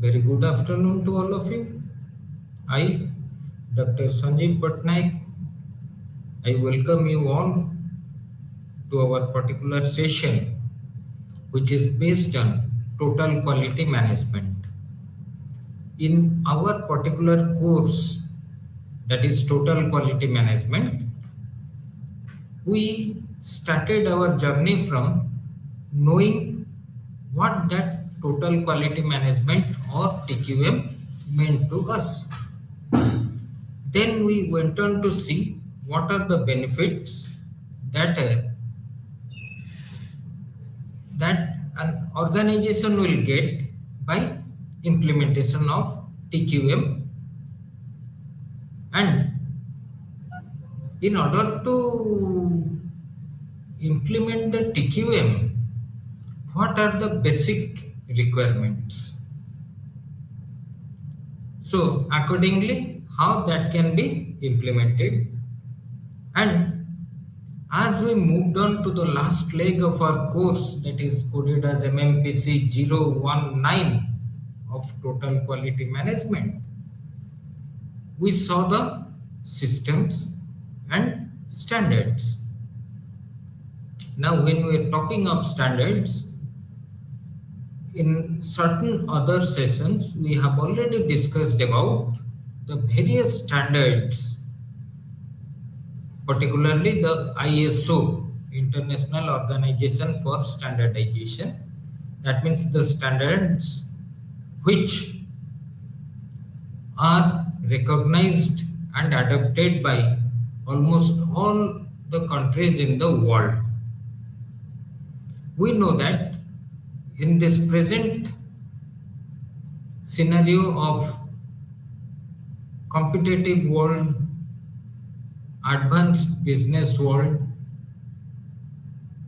Very good afternoon to all of you. I, Dr. Sanjib Pattnaik, I welcome you all to our particular session, which is based on total quality management. In our particular course, that is total quality management, we started our journey from knowing what that total quality management or TQM meant to us. Then we went on to see what are the benefits that that an organization will get by implementation of TQM, and in order to implement the TQM, what are the basic requirements? So accordingly, how that can be implemented. And as we moved on to the last leg of our course, that is coded as MMPC 019 of total quality management, we saw the systems and standards. Now, when we are talking of standards, in certain other sessions, we have already discussed about the various standards, particularly the ISO, International Organization for Standardization. That means the standards which are recognized and adopted by almost all the countries in the world. We know that in this present scenario of competitive world, advanced business world,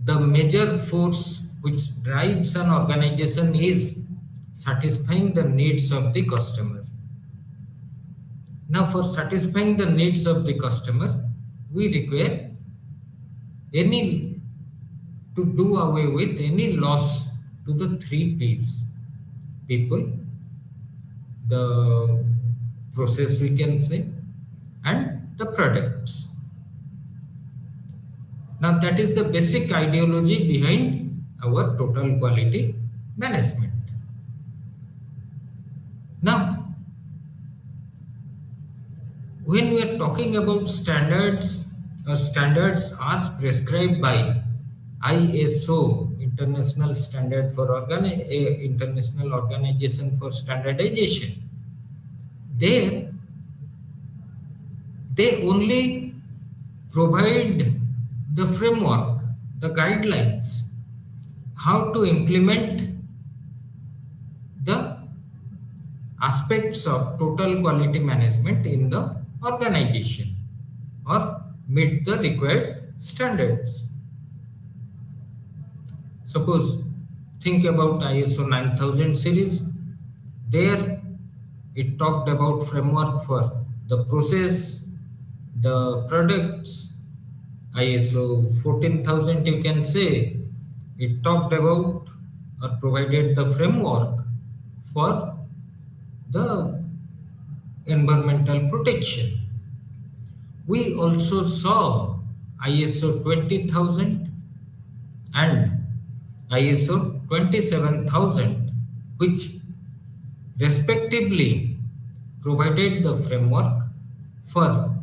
the major force which drives an organization is satisfying the needs of the customer. Now, for satisfying the needs of the customer, we require any to do away with any loss to the three P's: people, the process we can say, and the products. Now that is the basic ideology behind our total quality management. Now, when we are talking about standards or standards as prescribed by ISO, International Standard for International Organization for Standardization, there they only provide the framework, the guidelines, how to implement the aspects of total quality management in the organization or meet the required standards. Suppose think about ISO 9000 series. There it talked about framework for the process, the products. ISO 14000, you can say, it talked about or provided the framework for the environmental protection. We also saw ISO 20000 and ISO 27000, which respectively provided the framework for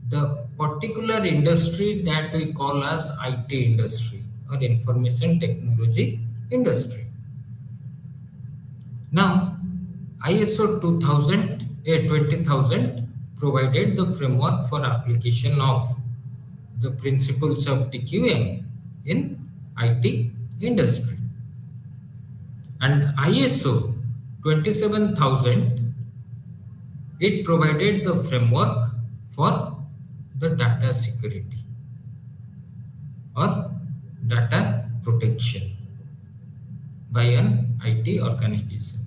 the particular industry that we call as IT industry or information technology industry. Now, ISO 20000 provided the framework for application of the principles of TQM in IT industry. And ISO 27000, it provided the framework for the data security or data protection by an IT organization.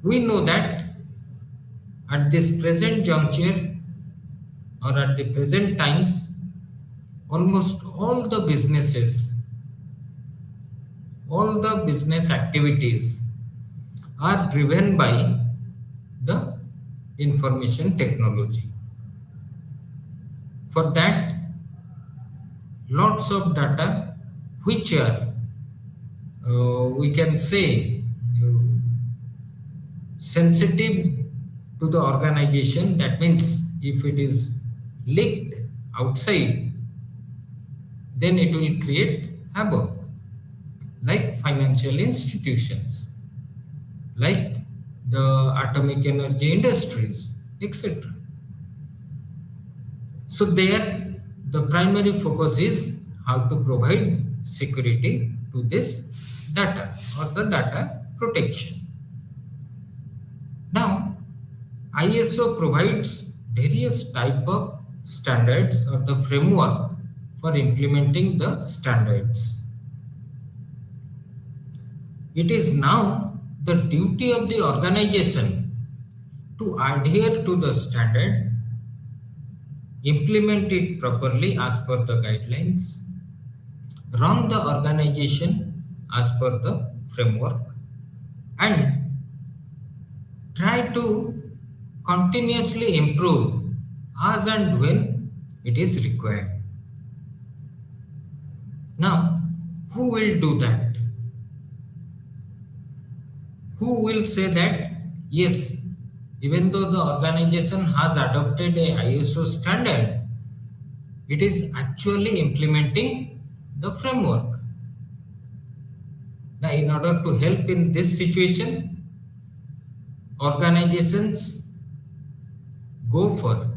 We know that at this present juncture or at the present times, almost all the business activities are driven by the information technology. For that, lots of data which are we can say uh, sensitive to the organization. That means if it is leaked outside, then it will create havoc, like financial institutions, like the atomic energy industries, etc. So there the primary focus is how to provide security to this data or the data protection. Now ISO provides various type of standards or the framework for implementing the standards. It is now the duty of the organization to adhere to the standard, implement it properly as per the guidelines, run the organization as per the framework, and try to continuously improve as and when it is required. Now, who will do that? Who will say that yes, even though the organization has adopted a ISO standard, it is actually implementing the framework. Now, in order to help in this situation, organizations go for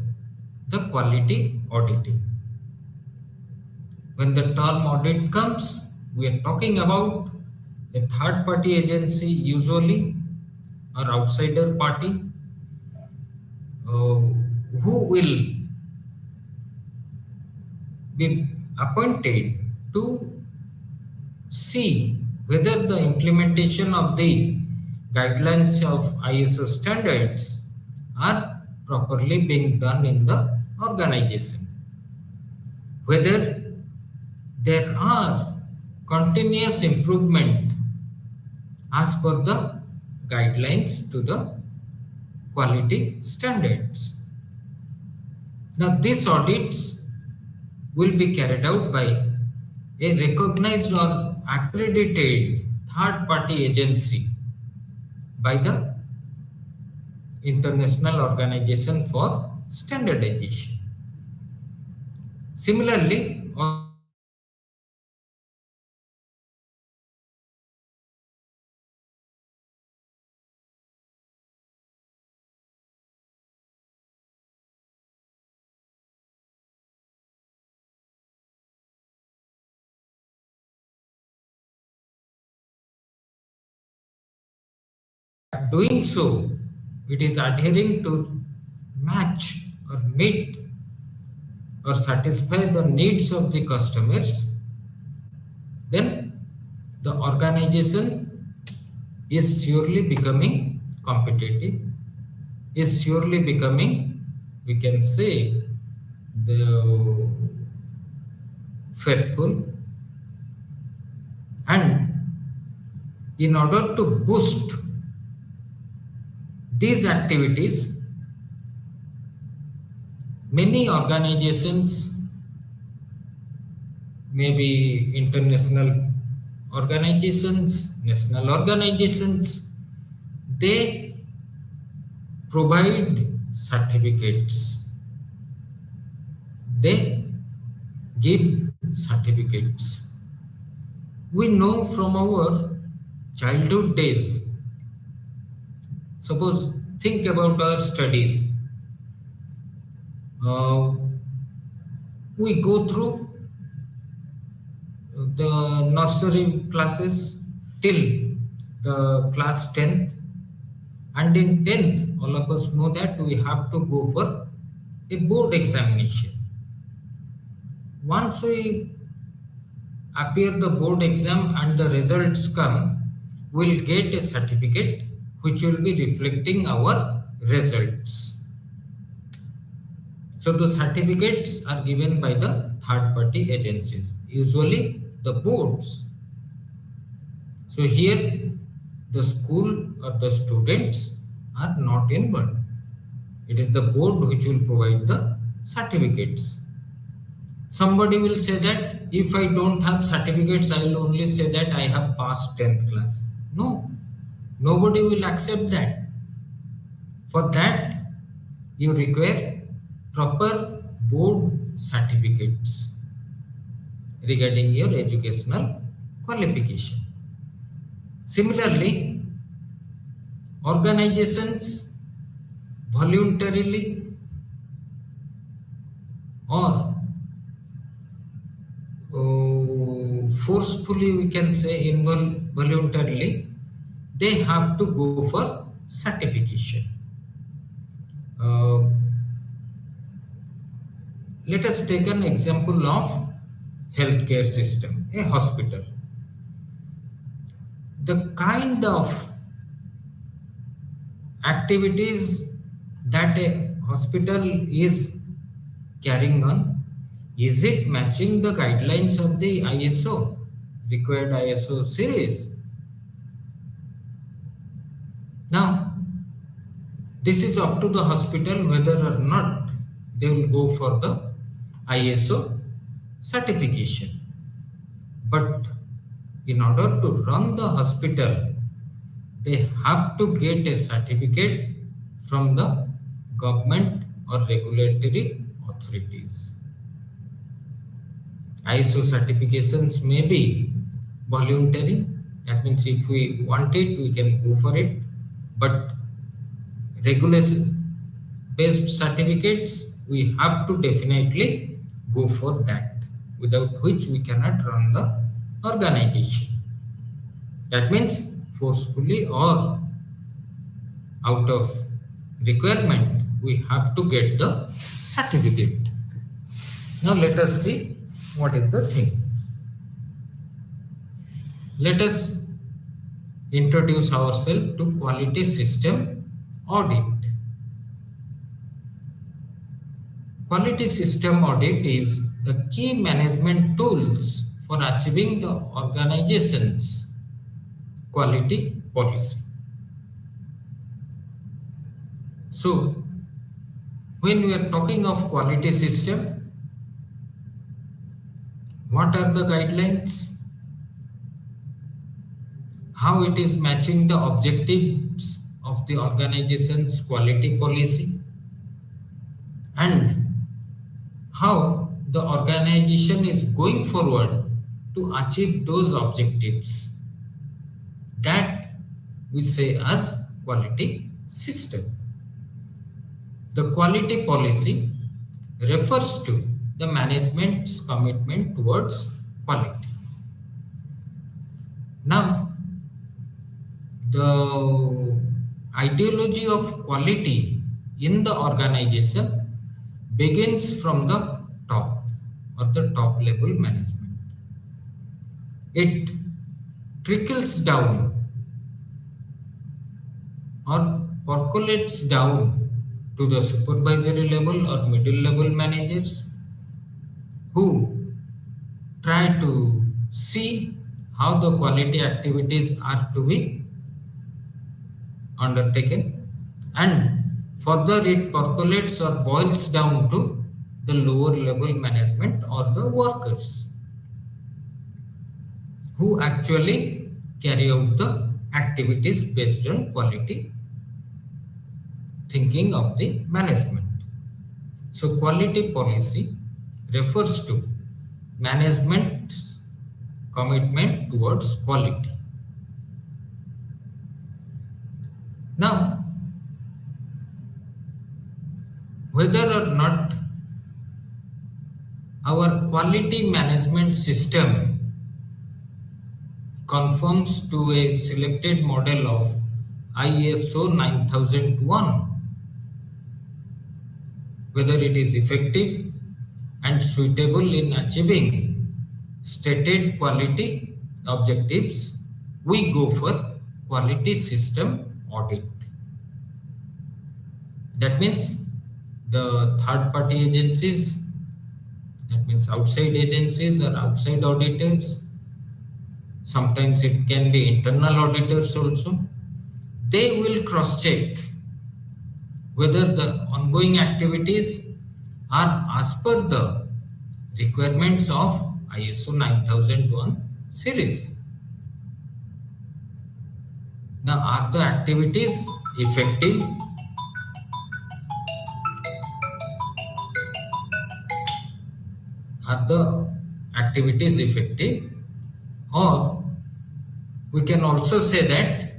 the quality auditing. When the term audit comes, we are talking about a third party agency, usually, or outsider party, uh, who will be appointed to see whether the implementation of the guidelines of ISO standards are properly being done in the organization, whether there are continuous improvement as per the guidelines to the quality standards. Now, these audits will be carried out by a recognized or accredited third party agency by the International Organization for Standardization. Similarly, doing so, it is adhering to match or meet or satisfy the needs of the customers, then the organization is surely becoming competitive, is surely becoming, we can say, the faithful. And in order to boost these activities, many organizations, maybe international organizations, national organizations, they provide certificates. They give certificates. We know from our childhood days, suppose think about our studies. Uh, we go through the nursery classes till the class 10th, and in 10th all of us know that we have to go for a board examination. Once we appear the board exam and the results come, we'll get a certificate which will be reflecting our results. So the certificates are given by the third party agencies, usually the boards. So here The school or the students are not involved. It is the board which will provide the certificates. Somebody will say that if I don't have certificates, I will only say that I have passed 10th class. No, nobody will accept that. For that, you require proper board certificates regarding your educational qualification. Similarly, organizations voluntarily or forcefully, we can say involuntarily, they have to go for certification. Uh, Let us take an example of healthcare system, a hospital. The kind of activities that a hospital is carrying on, is it matching the guidelines of the ISO, required ISO series? Now, this is up to the hospital whether or not they will go for the ISO certification. But in order to run the hospital, they have to get a certificate from the government or regulatory authorities. ISO certifications may be voluntary. That means if we want it, we can go for it. But regulation based certificates, we have to definitely go for that, without which we cannot run the organization. That means forcefully or out of requirement, we have to get the certificate. Now let us see what is the thing. Let us introduce ourselves to quality system audit. Quality system audit is the key management tools for achieving the organization's quality policy. So, when we are talking of quality system, what are the guidelines? How it is matching the objectives of the organization's quality policy, and how the organization is going forward to achieve those objectives. That we say as quality system. The quality policy refers to the management's commitment towards quality. Now, the ideology of quality in the organization begins from the top or the top level management. It trickles down or percolates down to the supervisory level or middle level managers, who try to see how the quality activities are to be undertaken, and further it percolates or boils down to the lower level management or the workers, who actually carry out the activities based on quality thinking of the management. So quality policy refers to management's commitment towards quality. Now, whether or not our quality management system conforms to a selected model of ISO 9001, whether it is effective and suitable in achieving stated quality objectives, we go for quality system audit. That means the third party agencies, that means outside agencies or outside auditors, sometimes it can be internal auditors also. They will cross check whether the ongoing activities are as per the requirements of ISO 9001 series. Now, are the activities effective? Are the activities effective? Or we can also say that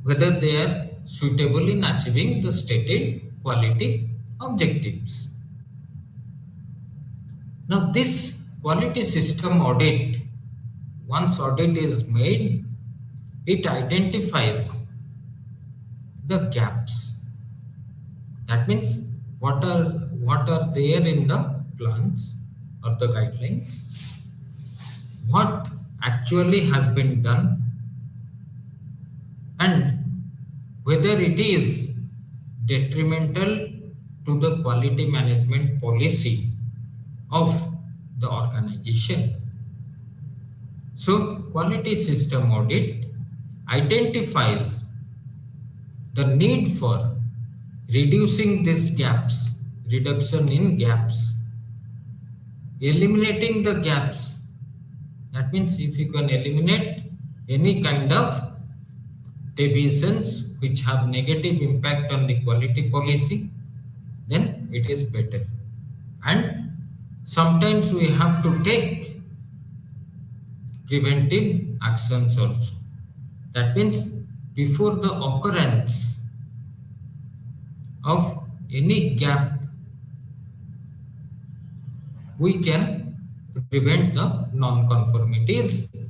whether they are suitable in achieving the stated quality objectives. Now, this quality system audit, once audit is made, it identifies the gaps. That means what are there in the plans or the guidelines, what actually has been done, and whether it is detrimental to the quality management policy of the organization. So, quality system audit identifies the need for reducing these gaps, reduction in gaps, eliminating the gaps. That means if you can eliminate any kind of deviations which have negative impact on the quality policy, then it is better. And sometimes we have to take preventive actions also. That means before the occurrence of any gap, we can prevent the non-conformities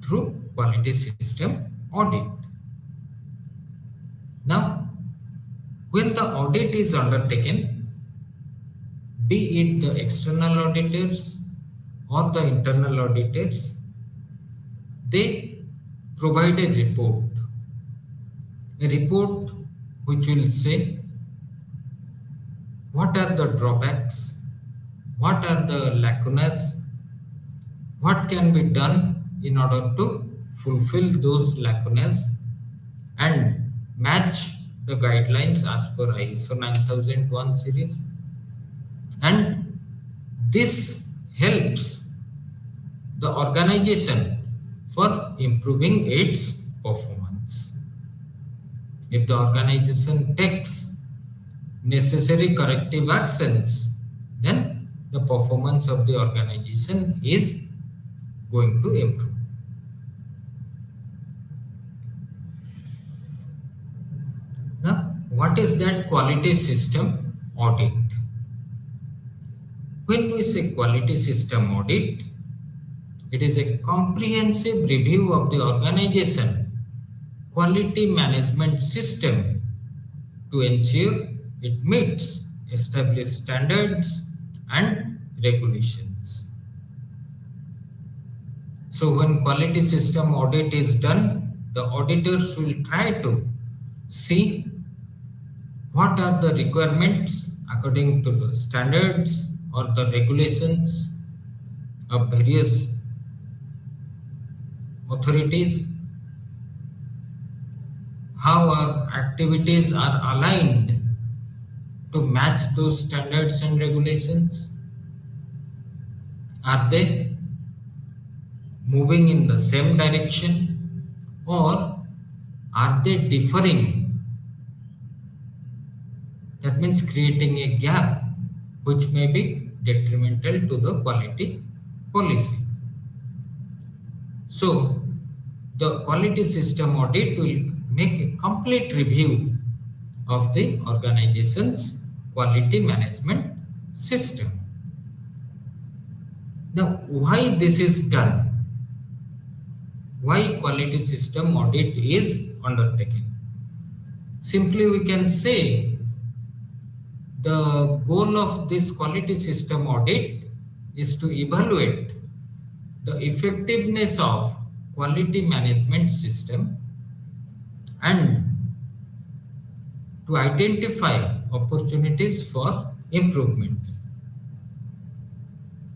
through quality system audit. Now, when the audit is undertaken, be it the external auditors or the internal auditors, they provide a report which will say what are the drawbacks, what are the lacunas, what can be done in order to fulfill those lacunas and match the guidelines as per ISO 9001 series. And this helps the organization for improving its performance. If the organization takes necessary corrective actions, then the performance of the organization is going to improve. Now, what is that quality system audit? When we say quality system audit, it is a comprehensive review of the organization quality management system to ensure it meets established standards and regulations. So when quality system audit is done, the auditors will try to see what are the requirements according to the standards or the regulations of various authorities, how our activities are aligned to match those standards and regulations. Are they moving in the same direction or are they differing? That means creating a gap which may be detrimental to the quality policy. So, the quality system audit will make a complete review of the organization's quality management system. Now, why this is done? Why quality system audit is undertaken? Simply we can say the goal of this quality system audit is to evaluate the effectiveness of quality management system and to identify opportunities for improvement.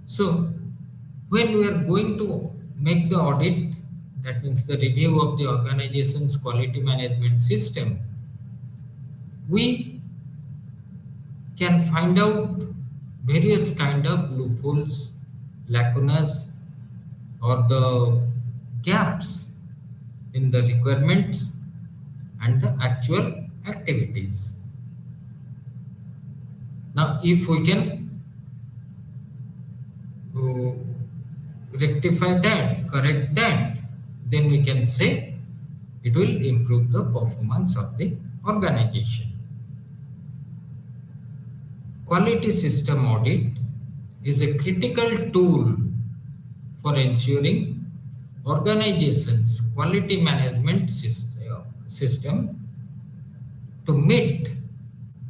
So, when we are going to make the audit, that means the review of the organization's quality management system, we can find out various kind of loopholes, lacunas, or the gaps in the requirements and the actual activities. Now, if we can uh, rectify that, correct that, then we can say it will improve the performance of the organization. Quality system audit is a critical tool for ensuring organizations' quality management system to meet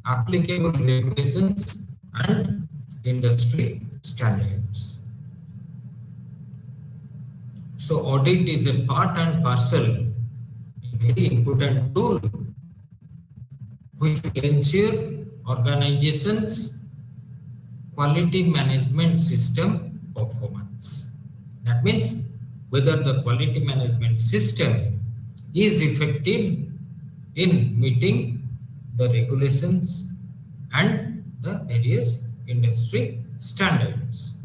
applicable regulations and industry standards. So audit is a part and parcel, a very important tool which will ensure organizations' quality management system performance. That means whether the quality management system is effective in meeting the regulations and the various industry standards.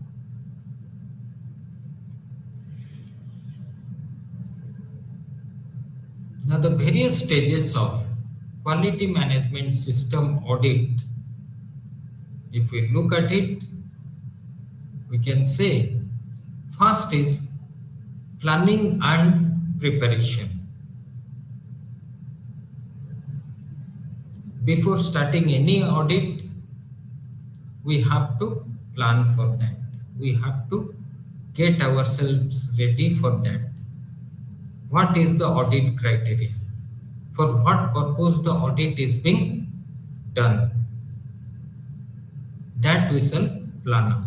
Now, the various stages of quality management system audit, if we look at it, we can say first is planning and preparation. Before starting any audit, we have to plan for that. We have to get ourselves ready for that. What is the audit criteria? For what purpose the audit is being done? That we shall plan out.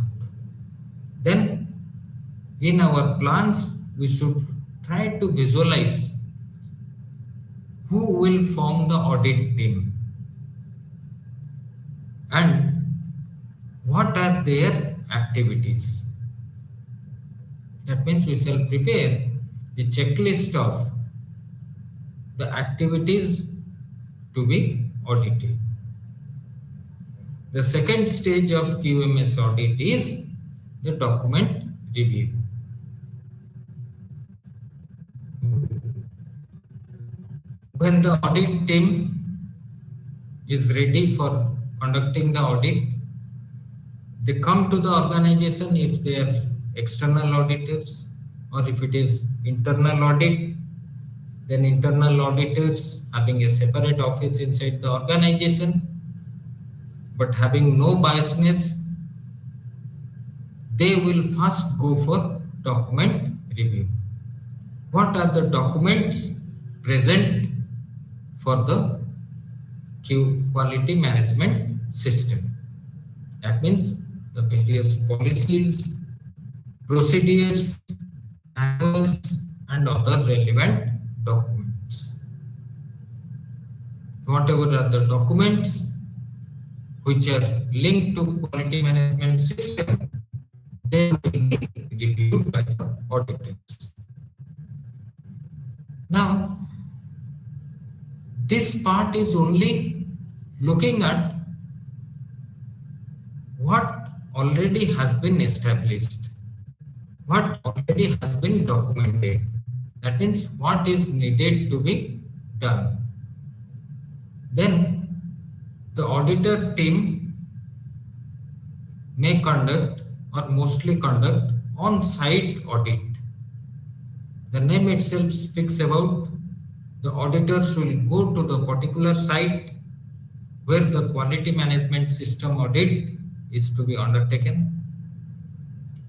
Then in our plans, we should try to visualize who will form the audit team and what are their activities. That means we shall prepare a checklist of the activities to be audited. The second stage of QMS audit is the document review. When the audit team is ready for conducting the audit, they come to the organization if they are external auditors, or if it is internal audit, then internal auditors having a separate office inside the organization, but having no biasness, they will first go for document review. What are the documents present for the quality management system? That means the various policies, procedures, manuals, and other relevant documents. Whatever are the documents which are linked to quality management system, they will be reviewed by the auditors. Now, this part is only looking at what already has been established, what already has been documented. That means what is needed to be done. Then the auditor team may conduct or mostly conduct on-site audit. The name itself speaks about the auditors will go to the particular site where the quality management system audit is to be undertaken.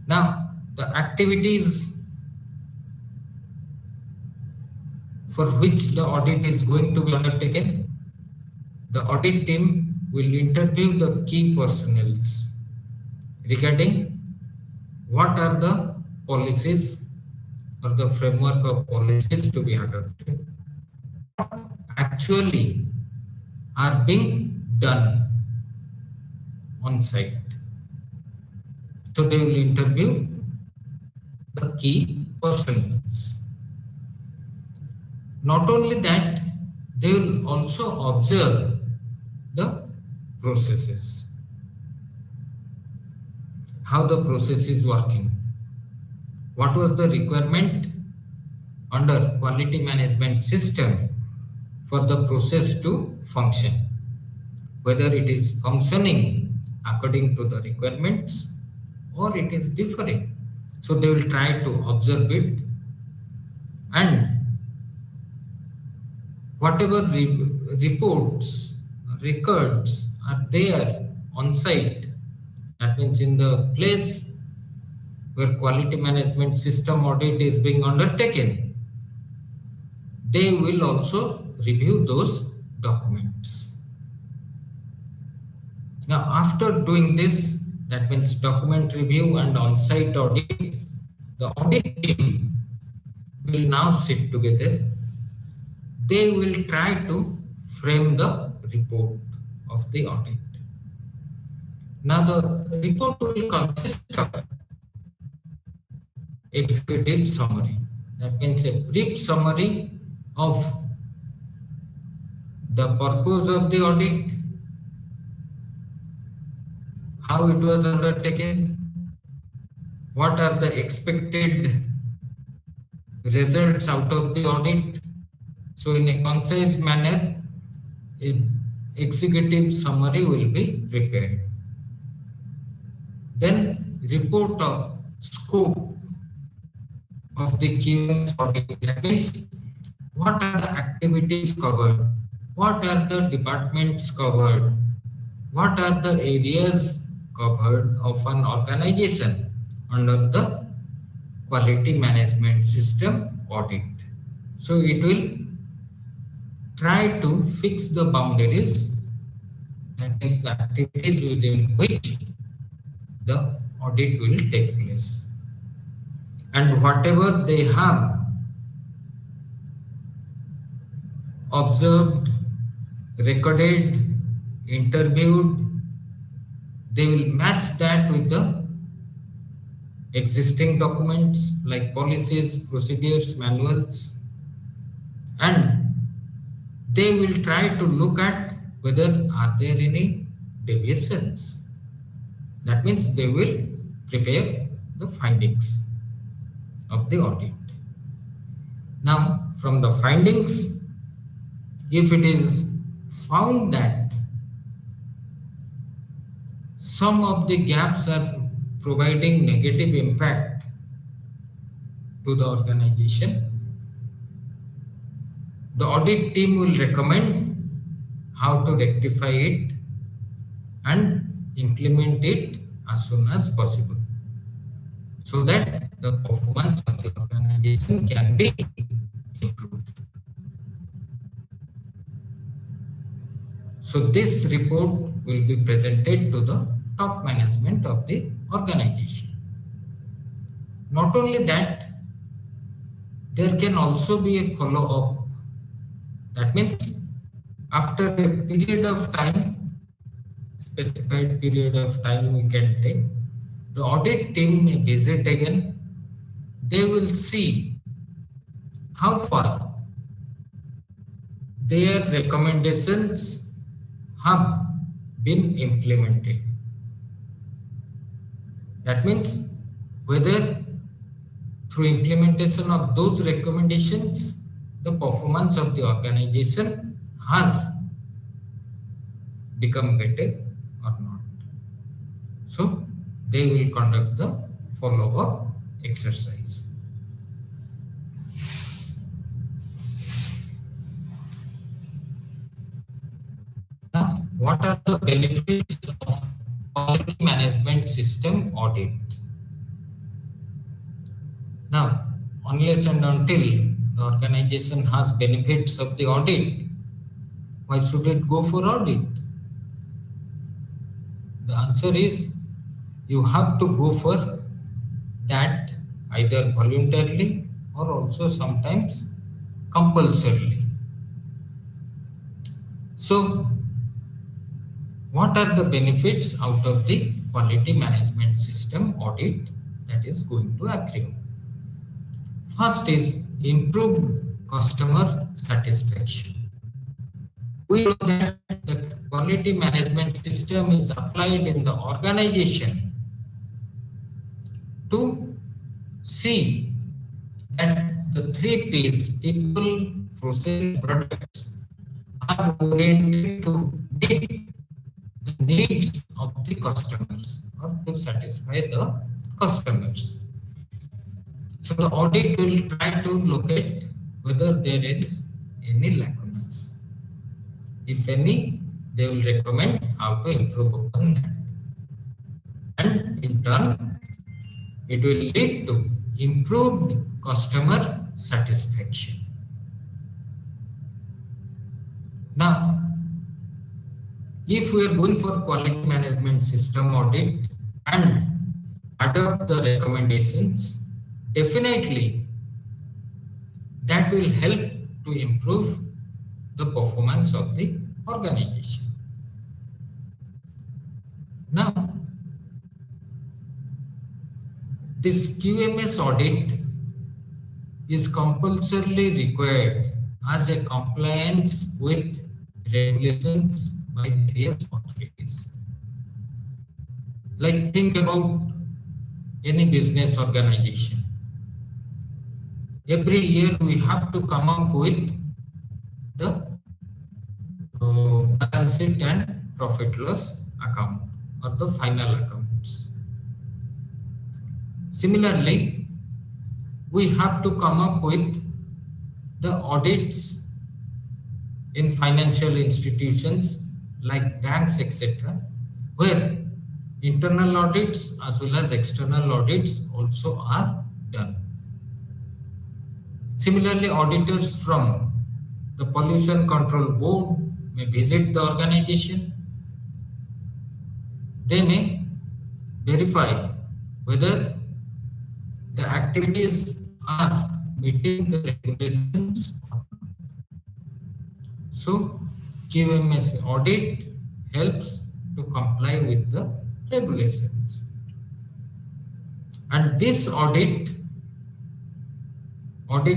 Now, the activities for which the audit is going to be undertaken, the audit team will interview the key personnel regarding what are the policies or the framework of policies to be adopted, actually are being done on site. So they will interview the key persons. Not only that, they will also observe the processes, how the process is working, what was the requirement under quality management system for the process to function, whether it is functioning according to the requirements or it is differing. So they will try to observe it, and whatever reports, records are there on site, that means in the place where quality management system audit is being undertaken, they will also review those documents. Now, after doing this, that means document review and on-site audit, the audit team will now sit together. They will try to frame the report of the audit. Now, the report will consist of executive summary. That means a brief summary of the purpose of the audit, how it was undertaken, what are the expected results out of the audit. So in a concise manner, a executive summary will be prepared. Then report of scope of the QMS audit. That means what are the activities covered, what are the departments covered, what are the areas covered of an organization under the quality management system audit. So it will try to fix the boundaries, that means the activities within which the audit will take place. And whatever they have observed, recorded, interviewed, they will match that with the existing documents like policies, procedures, manuals, and they will try to look at whether are there any deviations. That means they will prepare the findings of the audit. Now, from the findings, if it is found that some of the gaps are providing negative impact to the organization, the audit team will recommend how to rectify it and implement it as soon as possible, so that the performance of the organization can be improved. So this report will be presented to the top management of the organization. Not only that, there can also be a follow-up. That means after a period of time, specified period of time we can take, the audit team may visit again. They will see how far their recommendations have been implemented. That means whether through implementation of those recommendations, the performance of the organization has become better or not. So they will conduct the follow-up exercise. Now, what are the benefits of quality management system audit? Now, unless and until the organization has benefits of the audit, why should it go for audit? The answer is you have to go for that either voluntarily or also sometimes compulsorily. So, what are the benefits out of the quality management system audit that is going to accrue? First is improved customer satisfaction. We know that the quality management system is applied in the organization to see that the three P's, people, process, products, are oriented to meet the needs of the customers or to satisfy the customers. So the audit will try to locate whether there is any lacunas. If any, they will recommend how to improve upon that. And in turn, it will lead to improved customer satisfaction. Now, if we are going for quality management system audit and adopt the recommendations, definitely that will help to improve the performance of the organization. Now, this QMS audit is compulsorily required as a compliance with regulations by various authorities. Like think about any business organization. Every year we have to come up with the balance sheet and profit loss account or the final accounts. Similarly, we have to come up with the audits in financial institutions like banks, etc., where internal audits as well as external audits also are done. Similarly, auditors from the Pollution Control Board may visit the organization. They may verify whether the activities are meeting the regulations. So, QMS audit helps to comply with the regulations. And this audit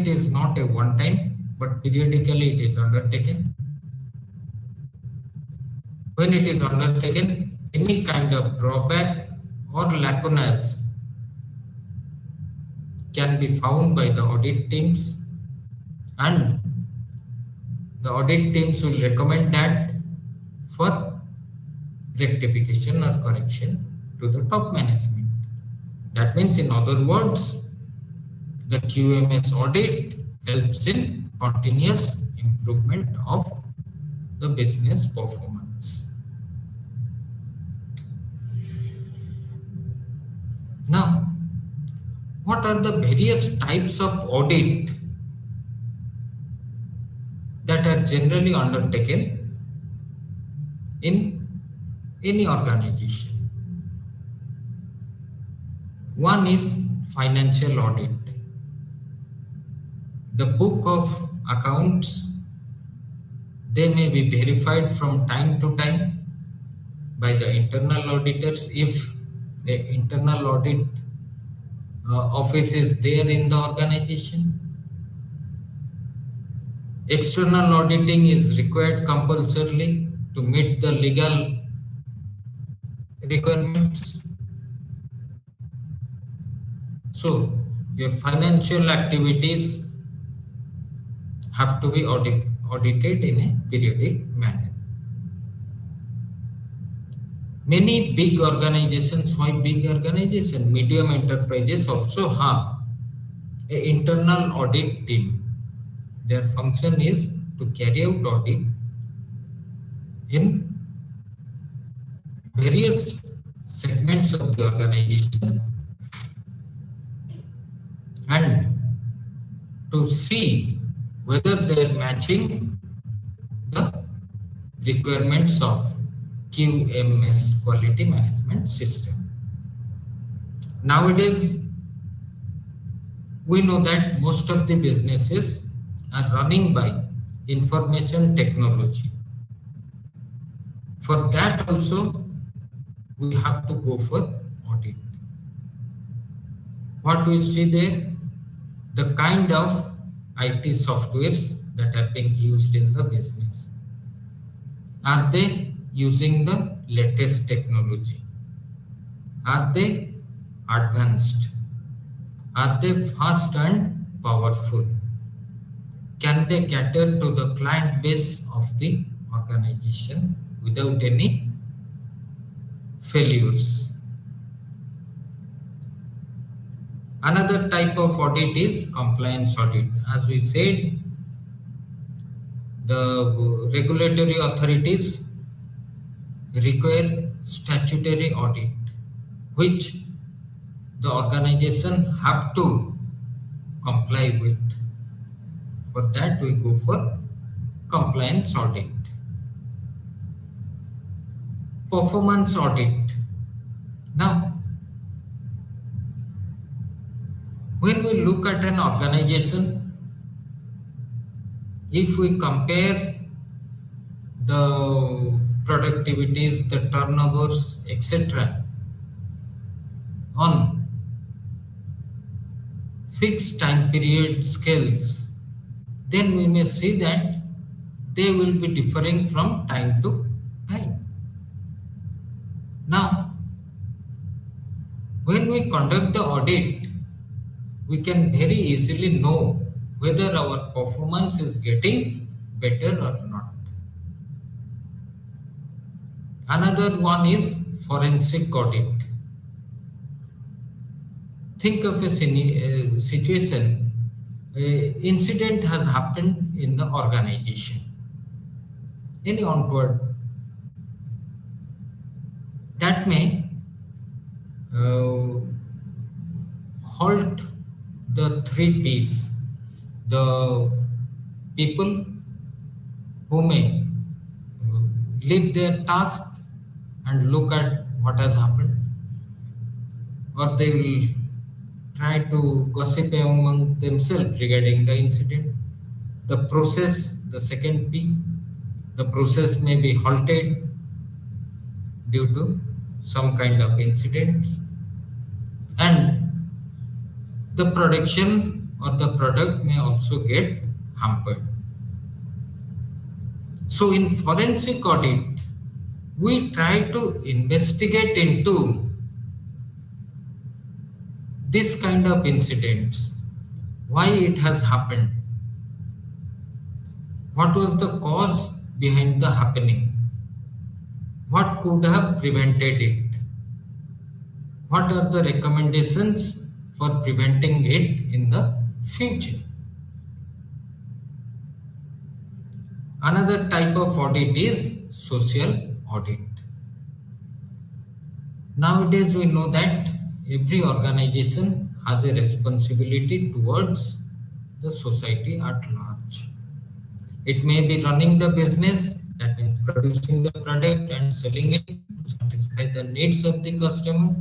is not a one time, but periodically it is undertaken. When it is undertaken, any kind of drawback or lacunas can be found by the audit teams, and the audit teams will recommend that for rectification or correction to the top management. That means, in other words, the QMS audit helps in continuous improvement of the business performance. Now, what are the various types of audit that are generally undertaken in any organization? One is financial audit. The book of accounts, they may be verified from time to time by the internal auditors if the internal audit office is there in the organization. External auditing is required compulsorily to meet the legal requirements. So, your financial activities have to be audited in a periodic manner. Many big organizations, why big organizations? Medium enterprises also have an internal audit team. Their function is to carry out audit in various segments of the organization and to see whether they are matching the requirements of QMS, quality management system. Nowadays, we know that most of the businesses are running by information technology. For that also, we have to go for audit. What we see there? the kind of IT softwares that are being used in the business. Are they using the latest technology? Are they advanced? Are they fast and powerful? Can they cater to the client base of the organization without any failures? Another type of audit is compliance audit. As we said, the regulatory authorities require statutory audit, which the organization have to comply with. For that, we go for compliance audit. Performance audit. Now, when we look at an organization, if we compare the productivities, the turnovers, etc., on fixed time period scales, then we may see that they will be differing from time to time. Now, when we conduct the audit, we can very easily know whether our performance is getting better or not. Another one is forensic audit. Think of a situation, incident has happened in the organization, any untoward, that may uh, halt the three P's. The people who may leave their task and look at what has happened, or they will try to gossip among themselves regarding the incident. The process, the second P, the process may be halted due to some kind of incidents, and the production or the product may also get hampered. So in forensic audit, we try to investigate into this kind of incidents, why it has happened, what was the cause behind the happening, what could have prevented it, what are the recommendations for preventing it in the future. Another type of audit is social audit. Nowadays, we know that every organization has a responsibility towards the society at large. It may be running the business, that means producing the product and selling it to satisfy the needs of the customer,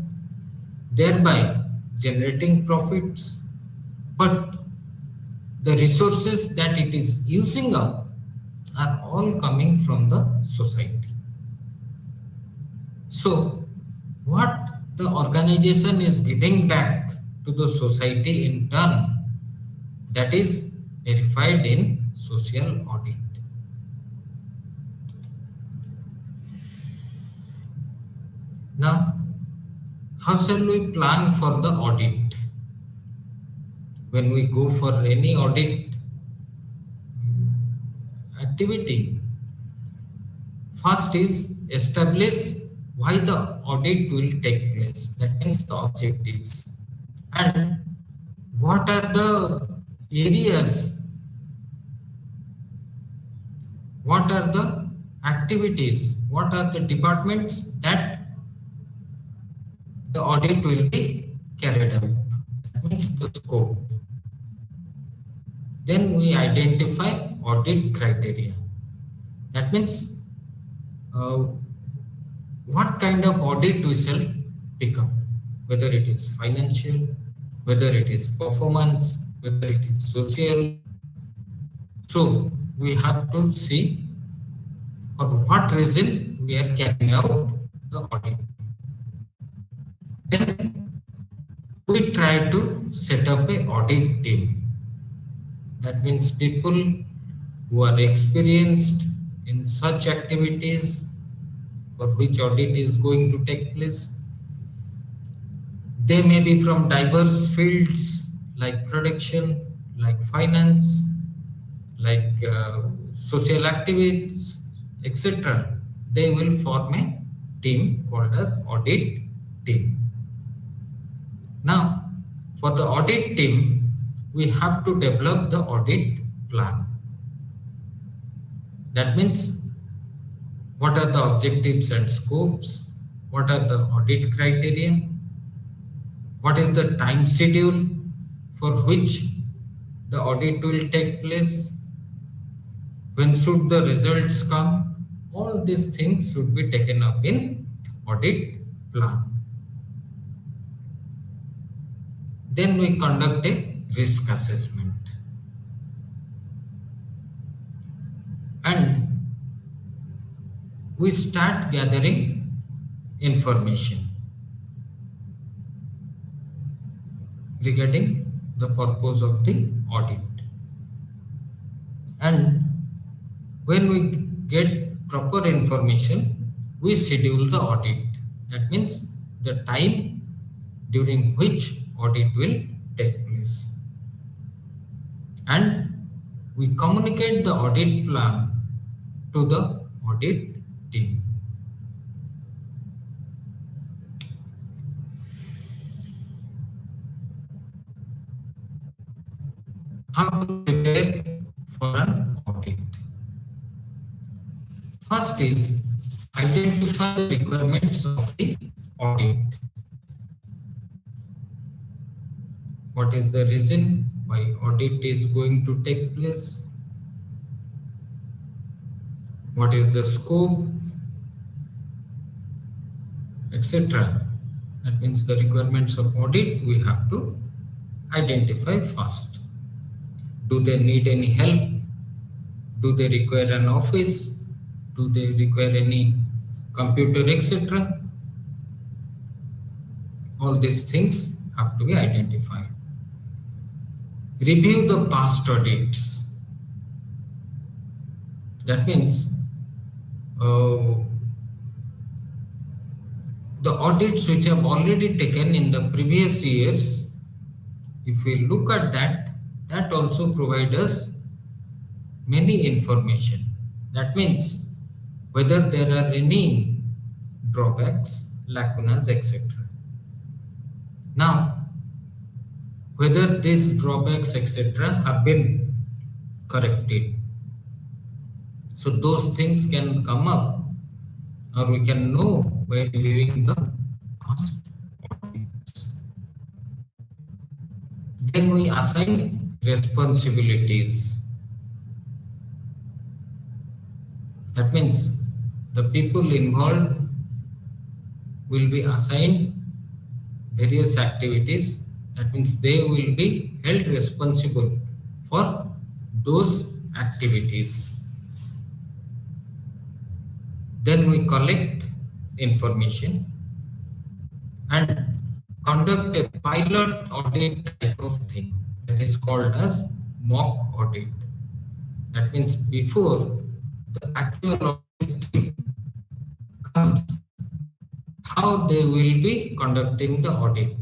thereby generating profits. But the resources that it is using up are all coming from the society. So, what the organization is giving back to the society in turn, that is verified in social audit. Now, how shall we plan for the audit? When we go for any audit activity, first is establish why the audit will take place. That means the objectives. And what are the areas, what are the activities, what are the departments that the audit will be carried out. That means the scope. Then we identify audit criteria. That means what kind of audit we shall pick up, whether it is financial, whether it is performance, whether it is social. So we have to see for what reason we are carrying out the audit. Then we try to set up a audit team. That means people who are experienced in such activities for which audit is going to take place. They may be from diverse fields like production, like finance, like social activities, etc. They will form a team called as audit team. Now, for the audit team, we have to develop the audit plan. That means what are the objectives and scopes? What are the audit criteria? What is the time schedule for which the audit will take place? When should the results come? All these things should be taken up in audit plan. Then we conduct a risk assessment. And we start gathering information regarding the purpose of the audit. And when we get proper information, we schedule the audit. That means the time during which audit will take place. And we communicate the audit plan to the audit team. How to prepare for an audit? First is identify the requirements of the audit. What is the reason why audit is going to take place? What is the scope, etc. That means the requirements of audit we have to identify first. Do they need any help? Do they require an office? Do they require any computer, etc.? All these things have to be identified. Review the past audits. That means the audits which have already taken in the previous years, if we look at that, that also provides us many information. That means whether there are any drawbacks, lacunas, etc. Now, whether these drawbacks, etc. have been corrected. So those things can come up, or we can know by reviewing the past audits. Then we assign responsibilities. That means the people involved will be assigned various activities. That means they will be held responsible for those activities. Then we collect information and conduct a pilot audit type of thing that is called as mock audit. That means before the actual audit team comes, how they will be conducting the audit.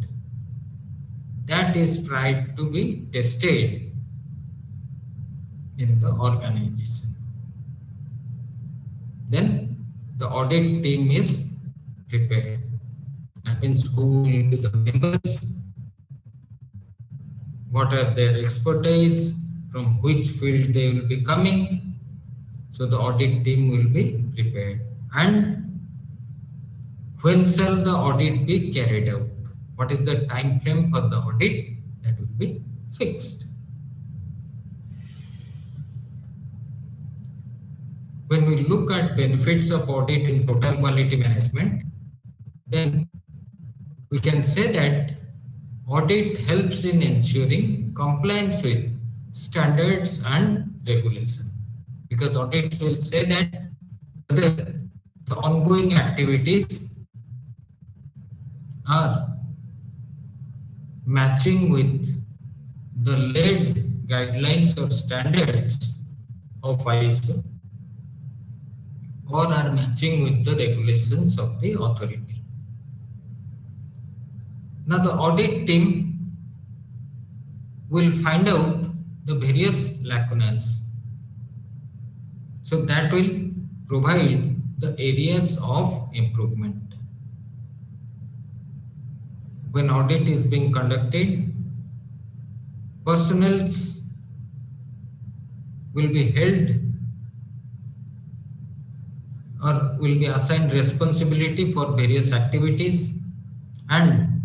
That is tried to be tested in the organization. Then the audit team is prepared. That means who will be the members, what are their expertise, from which field they will be coming. So the audit team will be prepared. And when shall the audit be carried out? What is the time frame for the audit? That will be fixed. When we look at benefits of audit in total quality management, then we can say that audit helps in ensuring compliance with standards and regulation. Because audits will say that whether the ongoing activities are matching with the laid guidelines or standards of ISO or are matching with the regulations of the authority. Now the audit team will find out the various lacunas. So that will provide the areas of improvement. When audit is being conducted, personnel will be held or will be assigned responsibility for various activities, and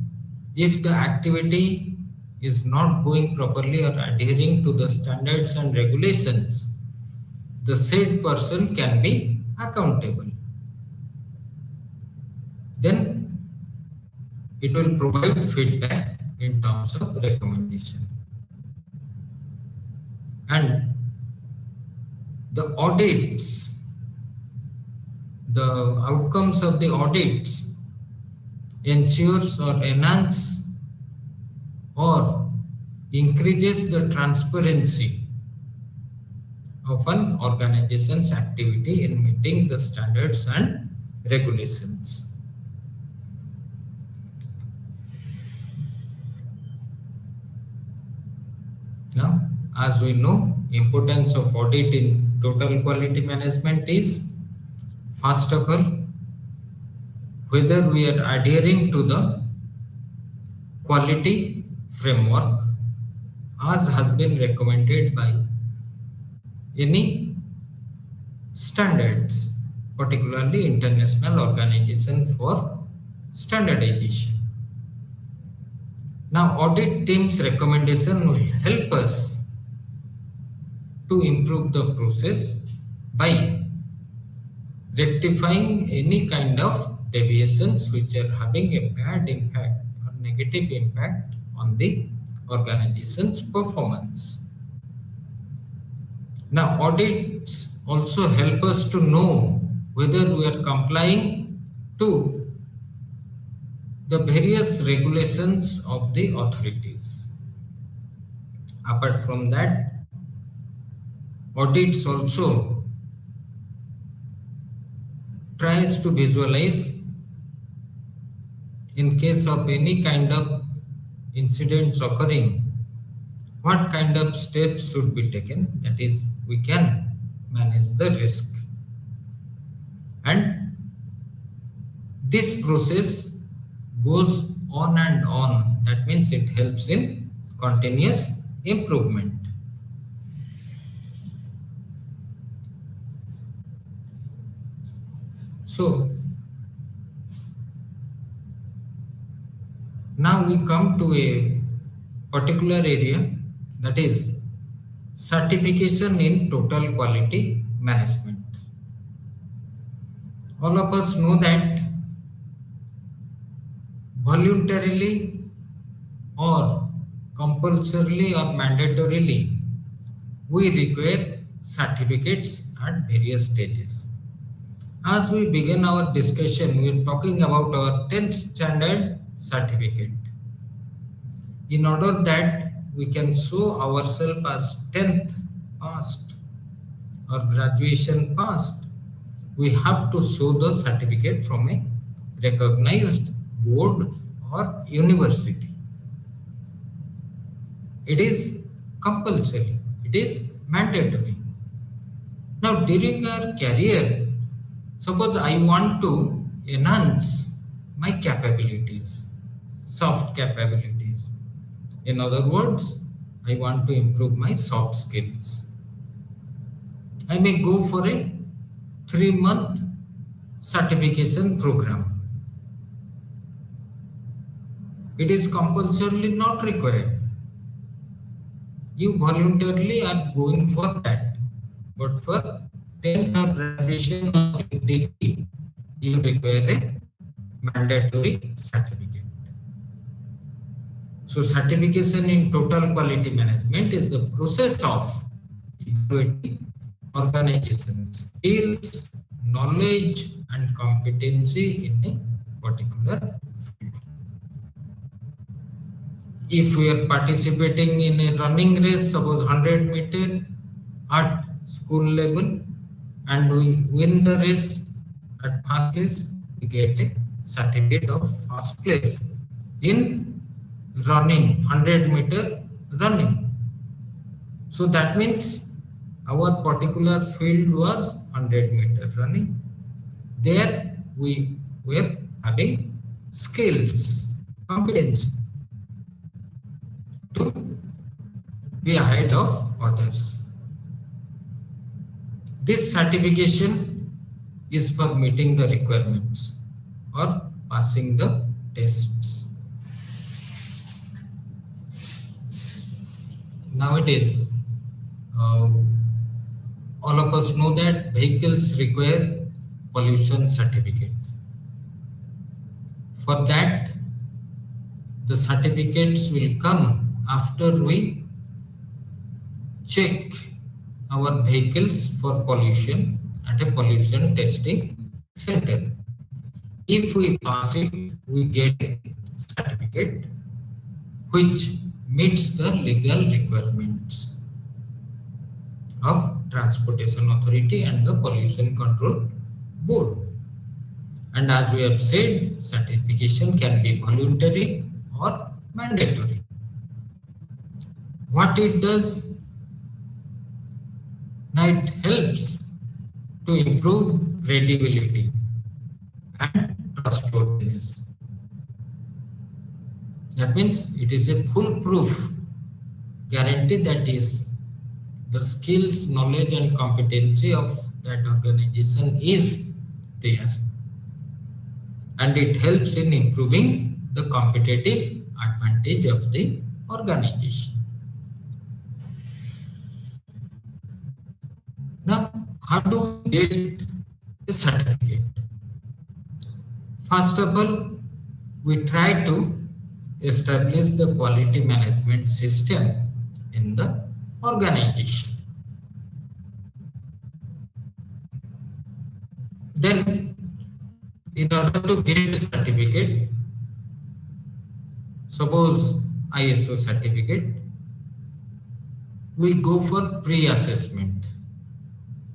if the activity is not going properly or adhering to the standards and regulations, the said person can be accountable. Then it will provide feedback in terms of recommendation. And the audits, the outcomes of the audits ensures or enhance or increases the transparency of an organization's activity in meeting the standards and regulations. Now, as we know, importance of audit in total quality management is, first of all, whether we are adhering to the quality framework as has been recommended by any standards, particularly International Organization for Standardization. Now, audit team's recommendation will help us to improve the process by rectifying any kind of deviations which are having a bad impact or negative impact on the organization's performance. Now, audits also help us to know whether we are complying to the various regulations of the authorities. Apart from that, audits also tries to visualize in case of any kind of incidents occurring, what kind of steps should be taken, that is, we can manage the risk. And this process goes on and on. That means it helps in continuous improvement. So now we come to a particular area, that is certification in total quality management. All of us know that voluntarily or compulsorily or mandatorily we require certificates at various stages. As we begin our discussion, we are talking about our 10th standard certificate. In order that we can show ourselves as 10th passed or graduation passed, we have to show the certificate from a recognized board or university. It is compulsory, it is mandatory. Now, during our career, suppose I want to enhance my capabilities, soft capabilities. In other words, I want to improve my soft skills. I may go for a 3-month certification program. It is compulsorily not required. You voluntarily are going for that. But for 10th or graduation or degree, you require a mandatory certificate. So certification in total quality management is the process of evaluating organization skills, knowledge and competency in a particular field. If we are participating in a running race, suppose 100-meter at school level, and we win the race at first place, we get a certificate of first place in running 100-meter running. So that means our particular field was 100-meter running. There we were having skills, competence to be ahead of others. This certification is for meeting the requirements or passing the tests. Nowadays, all of us know that vehicles require pollution certificate. For that, the certificates will come after we check our vehicles for pollution at a pollution testing center. If we pass it, we get a certificate which meets the legal requirements of Transportation Authority and the Pollution Control Board. And as we have said, certification can be voluntary or mandatory. What it does? Now it helps to improve credibility and trustworthiness. That means it is a foolproof guarantee that is the skills, knowledge and competency of that organization is there. And it helps in improving the competitive advantage of the organization. Now, how do we get a certificate? First of all, we try to establish the quality management system in the organization. Then, in order to get a certificate, suppose ISO certificate, we go for pre-assessment.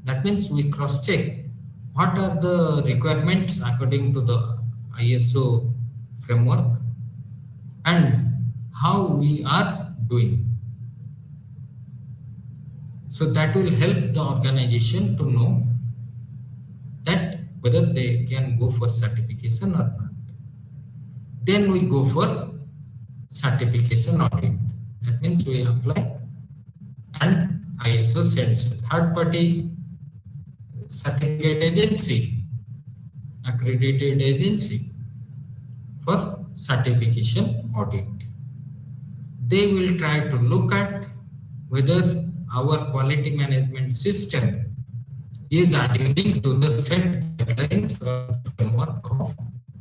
That means we cross-check what are the requirements according to the ISO framework and how we are doing. So that will help the organization to know that whether they can go for certification or not. Then we go for certification audit. That means we apply and ISO sends a third party certificate agency, accredited agency for certification audit. They will try to look at whether our quality management system is adhering to the set guidelines or framework of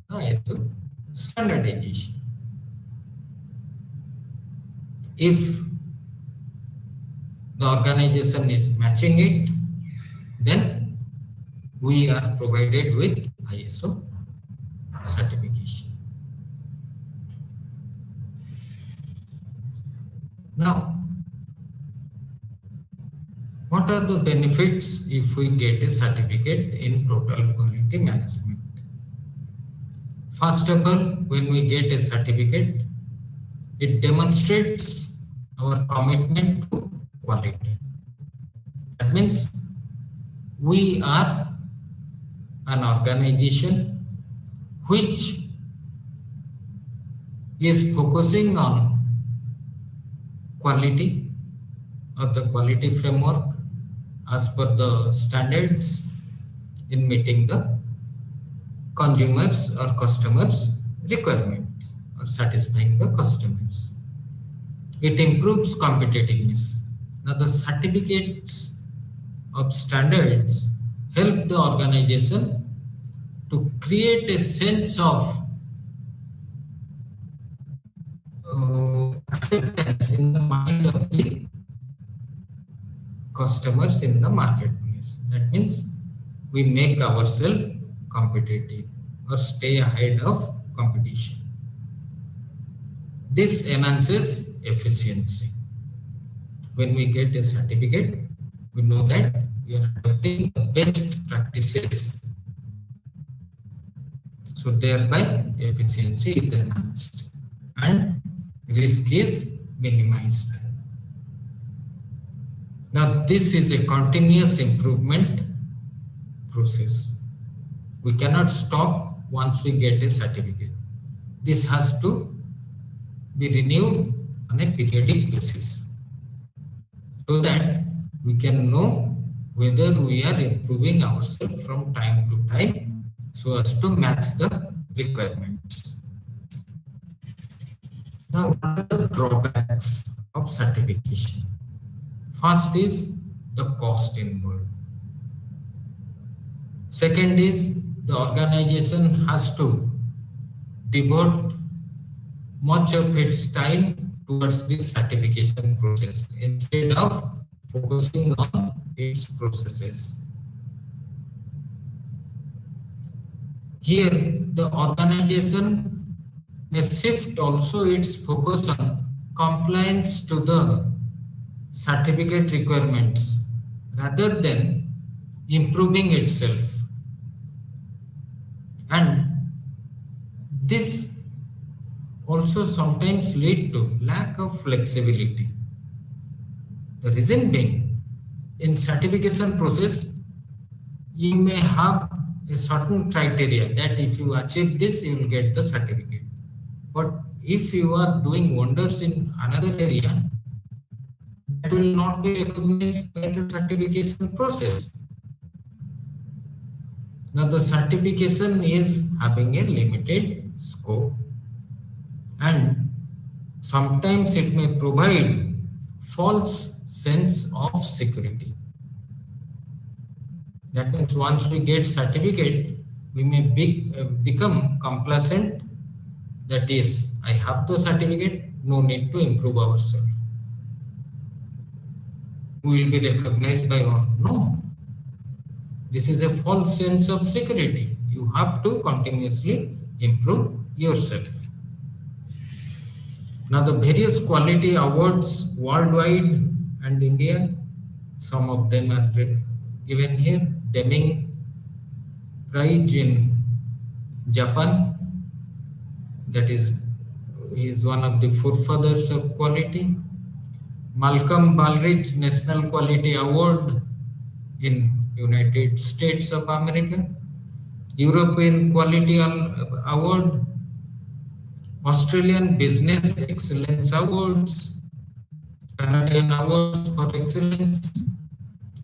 the ISO standardization. If the organization is matching it, then we are provided with ISO certification. Now, what are the benefits if we get a certificate in total quality management? First of all, when we get a certificate, it demonstrates our commitment to quality. That means we are an organization which is focusing on quality or the quality framework as per the standards in meeting the consumers or customers requirement or satisfying the customers. It improves competitiveness. Now the certificates of standards help the organization to create a sense of acceptance in the mind of the customers in the marketplace. That means we make ourselves competitive or stay ahead of competition. This enhances efficiency. When we get a certificate, we know that we are adopting the best practices. So thereby efficiency is enhanced and risk is minimized. Now this is a continuous improvement process. We cannot stop once we get a certificate. This has to be renewed on a periodic basis so that we can know whether we are improving ourselves from time to time so as to match the requirements. Now, what are the drawbacks of certification? First is the cost involved. Second is the organization has to devote much of its time towards this certification process instead of focusing on its processes. Here, the organization may shift also its focus on compliance to the certificate requirements rather than improving itself. And this also sometimes lead to lack of flexibility. The reason being, in certification process, you may have a certain criteria that if you achieve this, you will get the certificate. But if you are doing wonders in another area, that will not be recognized by the certification process. Now the certification is having a limited scope and sometimes it may provide false sense of security. That means once we get certificate, we may become complacent. That is, I have the certificate, no need to improve ourselves. We will be recognized by all. No. This is a false sense of security. You have to continuously improve yourself. Now the various quality awards worldwide and India, some of them are given here. Deming Prize in Japan, that is one of the forefathers of quality. Malcolm Baldrige National Quality Award in United States of America, European Quality Award, Australian Business Excellence Awards, Canadian Awards for Excellence.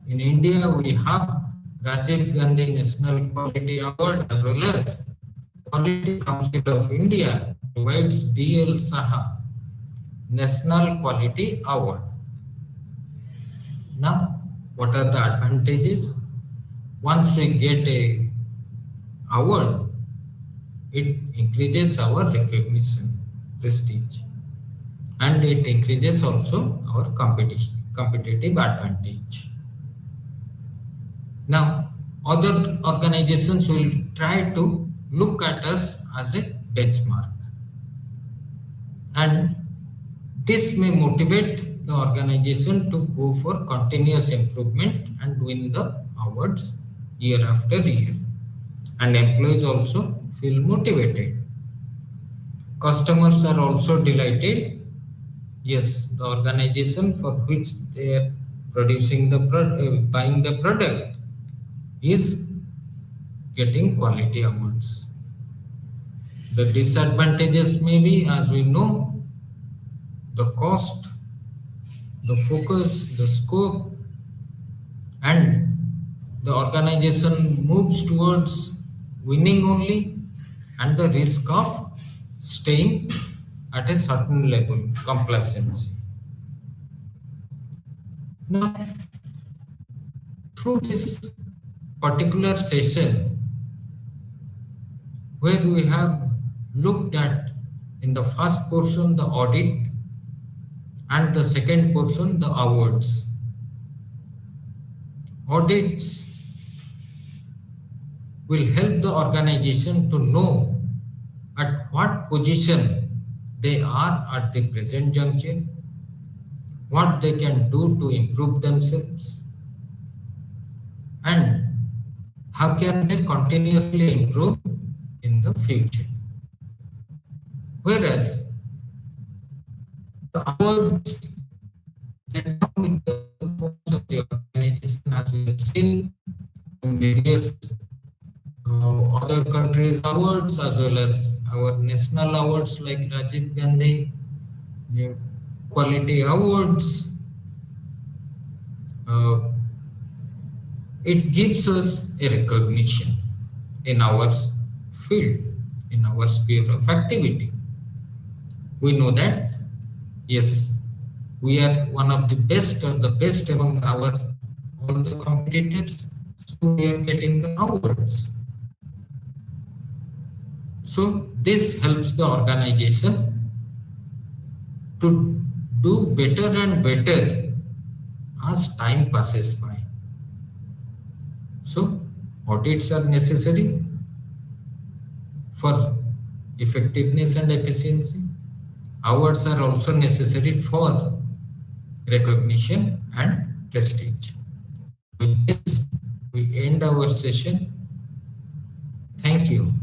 In India, we have Rajiv Gandhi National Quality Award as well as Quality Council of India provides D.L. Saha National Quality Award. Now, what are the advantages? Once we get a award, it increases our recognition, prestige, and it increases also our competitive advantage. Now, other organizations will try to look at us as a benchmark, and this may motivate the organization to go for continuous improvement and win the awards year after year, and employees also feel motivated. Customers are also delighted. Yes, the organization for which they are producing the buying the product is getting quality awards. The disadvantages may be, as we know, the cost, the focus, the scope, and the organization moves towards winning only, and the risk of staying at a certain level, complacency. Now, through this particular session, where we have looked at in the first portion the audit and the second portion the awards. Audits will help the organization to know at what position they are at the present juncture, what they can do to improve themselves, and how can they continuously improve in the future. Whereas the awards that come with the performance of the organization, as we have seen in various other countries' awards, as well as our national awards like Rajiv Gandhi Quality Awards, uh, it gives us a recognition in our field, in our sphere of activity. We know that, yes, we are one of the best or the best among our all the competitors, so we are getting the awards. So this helps the organization to do better and better as time passes by. So audits are necessary for effectiveness and efficiency. Awards are also necessary for recognition and prestige. With this, we end our session. Thank you.